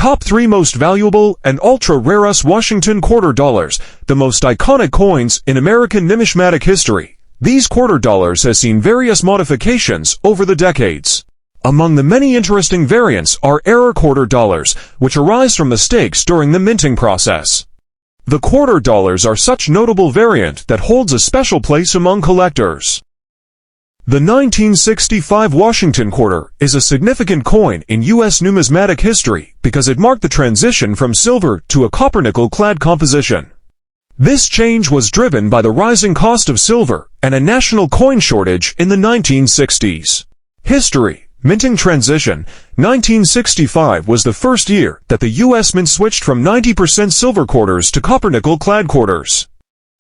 Top 3 Most Valuable and Ultra-Rare US Washington Quarter Dollars, the most iconic coins in American numismatic history. These quarter dollars has seen various modifications over the decades. Among the many interesting variants are error quarter dollars, which arise from mistakes during the minting process. The quarter dollars are such notable variant that holds a special place among collectors. The 1965 Washington quarter is a significant coin in U.S. numismatic history because it marked the transition from silver to a copper-nickel-clad composition. This change was driven by the rising cost of silver and a national coin shortage in the 1960s. History. Minting transition. 1965 was the first year that the U.S. Mint switched from 90% silver quarters to copper-nickel-clad quarters.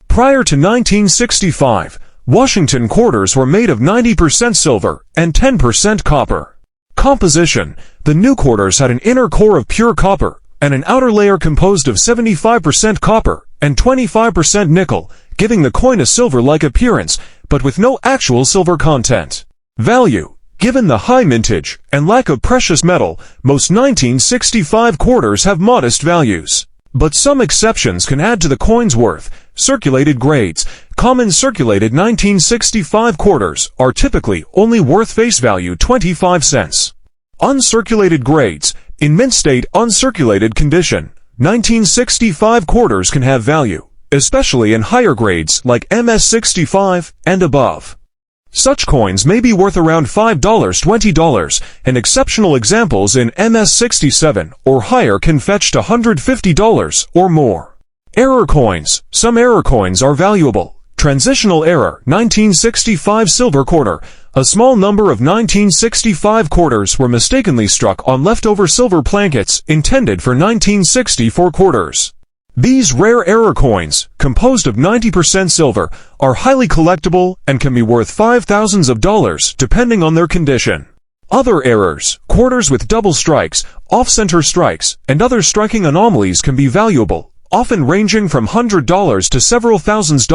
Prior to 1965, Washington quarters were made of 90% silver and 10% copper. Composition. The new quarters had an inner core of pure copper and an outer layer composed of 75% copper and 25% nickel, giving the coin a silver-like appearance, but with no actual silver content. Value. Given the high mintage and lack of precious metal, most 1965 quarters have modest values. But some exceptions can add to the coin's worth. Circulated grades. Common circulated 1965 quarters are typically only worth face value 25 cents. Uncirculated grades. In mint state uncirculated condition, 1965 quarters can have value, especially in higher grades like MS65 and above. Such coins may be worth around $5, $20, and exceptional examples in MS67 or higher can fetch to $150 or more. Error coins. Some error coins are valuable. Transitional error. 1965 silver quarter. A small number of 1965 quarters were mistakenly struck on leftover silver plankets intended for 1964 quarters. These rare error coins, composed of 90% silver, are highly collectible and can be worth thousands of dollars depending on their condition. Other errors, quarters with double strikes, off-center strikes, and other striking anomalies can be valuable, often ranging from $100 to several $thousands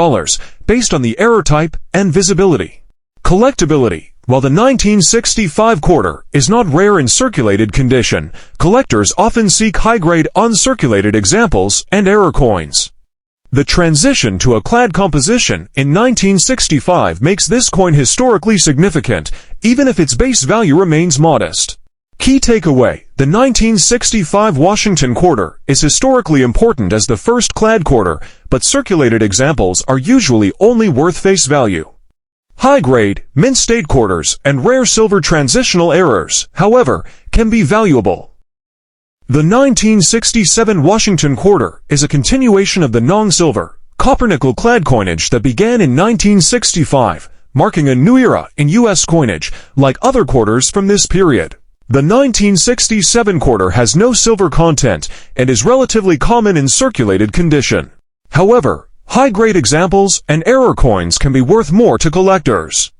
based on the error type and visibility. Collectability. While the 1965 quarter is not rare in circulated condition, collectors often seek high-grade uncirculated examples and error coins. The transition to a clad composition in 1965 makes this coin historically significant, even if its base value remains modest. Key takeaway. The 1965 Washington quarter is historically important as the first clad quarter, but circulated examples are usually only worth face value. High-grade, mint state quarters, and rare silver transitional errors, however, can be valuable. The 1967 Washington quarter is a continuation of the non-silver, copper-nickel-clad coinage that began in 1965, marking a new era in U.S. coinage, like other quarters from this period. The 1967 quarter has no silver content and is relatively common in circulated condition. However, high-grade examples and error coins can be worth more to collectors.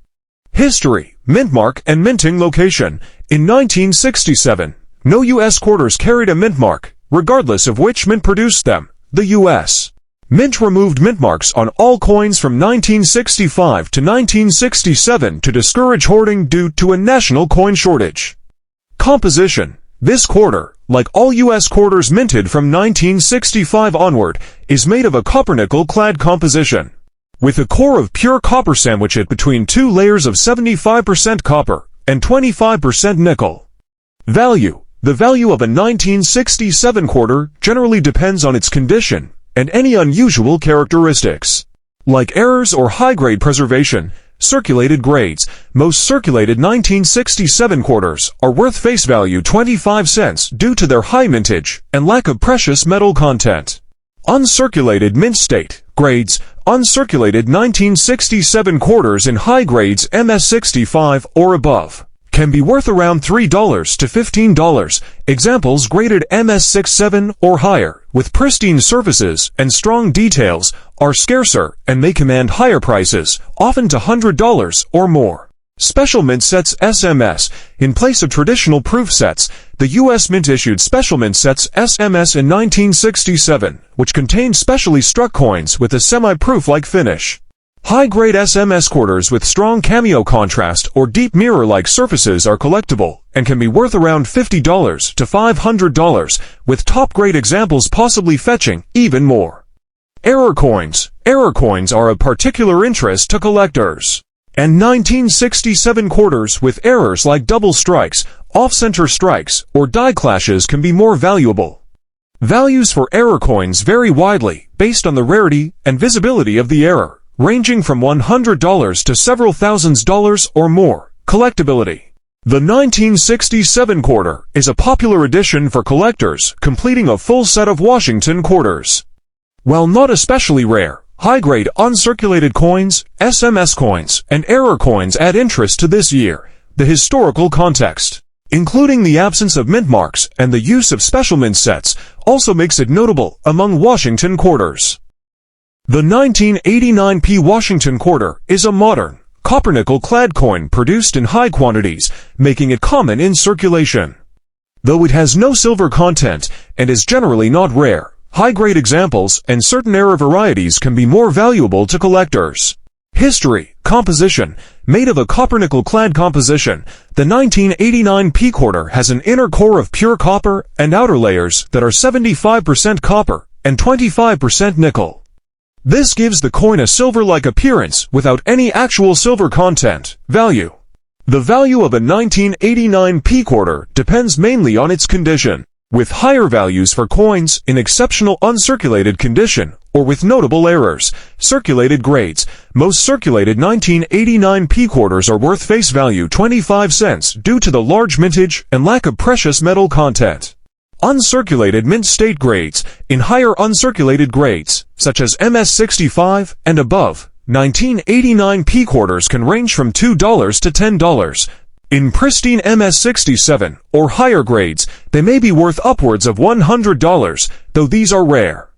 History, mint mark and minting location. In 1967, no U.S. quarters carried a mint mark, regardless of which mint produced them. The U.S. Mint removed mint marks on all coins from 1965 to 1967 to discourage hoarding due to a national coin shortage. Composition. This quarter, like all U.S. quarters minted from 1965 onward, is made of a copper-nickel-clad composition, with a core of pure copper sandwiched between two layers of 75% copper and 25% nickel. Value. The value of a 1967 quarter generally depends on its condition and any unusual characteristics, like errors or high-grade preservation. Circulated grades. Most circulated 1967 quarters are worth face value 25 cents due to their high mintage and lack of precious metal content. Uncirculated mint state grades. Uncirculated 1967 quarters in high grades MS65 or above can be worth around $3 to $15. Examples graded MS67 or higher, with pristine surfaces and strong details, are scarcer and may command higher prices, often to $100 or more. Special Mint Sets SMS. In place of traditional proof sets, the U.S. Mint issued Special Mint Sets SMS in 1967, which contained specially struck coins with a semi-proof-like finish. High-grade SMS quarters with strong cameo contrast or deep mirror-like surfaces are collectible and can be worth around $50 to $500, with top-grade examples possibly fetching even more. Error coins. Error coins are of particular interest to collectors. And 1967 quarters with errors like double strikes, off-center strikes, or die clashes can be more valuable. Values for error coins vary widely based on the rarity and visibility of the error, ranging from $100 to several thousands dollars or more. Collectability. The 1967 quarter is a popular addition for collectors, completing a full set of Washington quarters. While not especially rare, high-grade uncirculated coins, SMS coins, and error coins add interest to this year. The historical context, including the absence of mint marks and the use of special mint sets, also makes it notable among Washington quarters. The 1989p Washington quarter is a modern, copper-nickel-clad coin produced in high quantities, making it common in circulation. Though it has no silver content and is generally not rare, high-grade examples and certain error varieties can be more valuable to collectors. History. Composition. Made of a copper-nickel-clad composition, the 1989p quarter has an inner core of pure copper and outer layers that are 75% copper and 25% nickel. This gives the coin a silver-like appearance without any actual silver content. Value. The value of a 1989p quarter depends mainly on its condition, with higher values for coins in exceptional uncirculated condition or with notable errors. Circulated grades. Most circulated 1989p quarters are worth face value 25 cents due to the large mintage and lack of precious metal content. Uncirculated mint state grades. In higher uncirculated grades, such as MS65 and above, 1989p quarters can range from $2 to $10. In pristine MS67 or higher grades, they may be worth upwards of $100, though these are rare.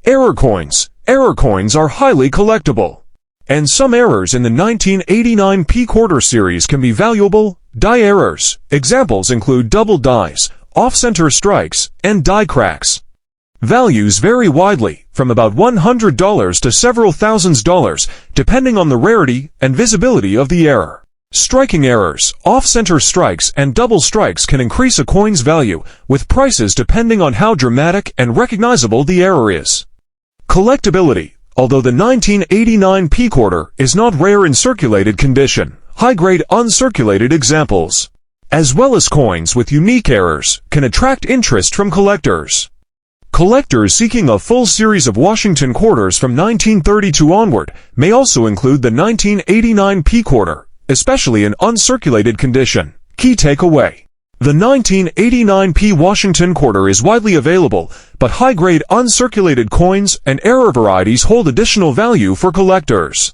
Error coins. Error coins are highly collectible, and some errors in the 1989p quarter series can be valuable. Die errors. Examples include double dies, off-center strikes, and die cracks. Values vary widely, from about $100 to several thousands dollars, depending on the rarity and visibility of the error. Striking errors, off-center strikes, and double strikes can increase a coin's value, with prices depending on how dramatic and recognizable the error is. Collectability. Although the 1989p quarter is not rare in circulated condition, high-grade uncirculated examples, as well as coins with unique errors, can attract interest from collectors. Collectors seeking a full series of Washington quarters from 1932 onward may also include the 1989p quarter, especially in uncirculated condition. Key takeaway. The 1989p Washington quarter is widely available, but high-grade uncirculated coins and error varieties hold additional value for collectors.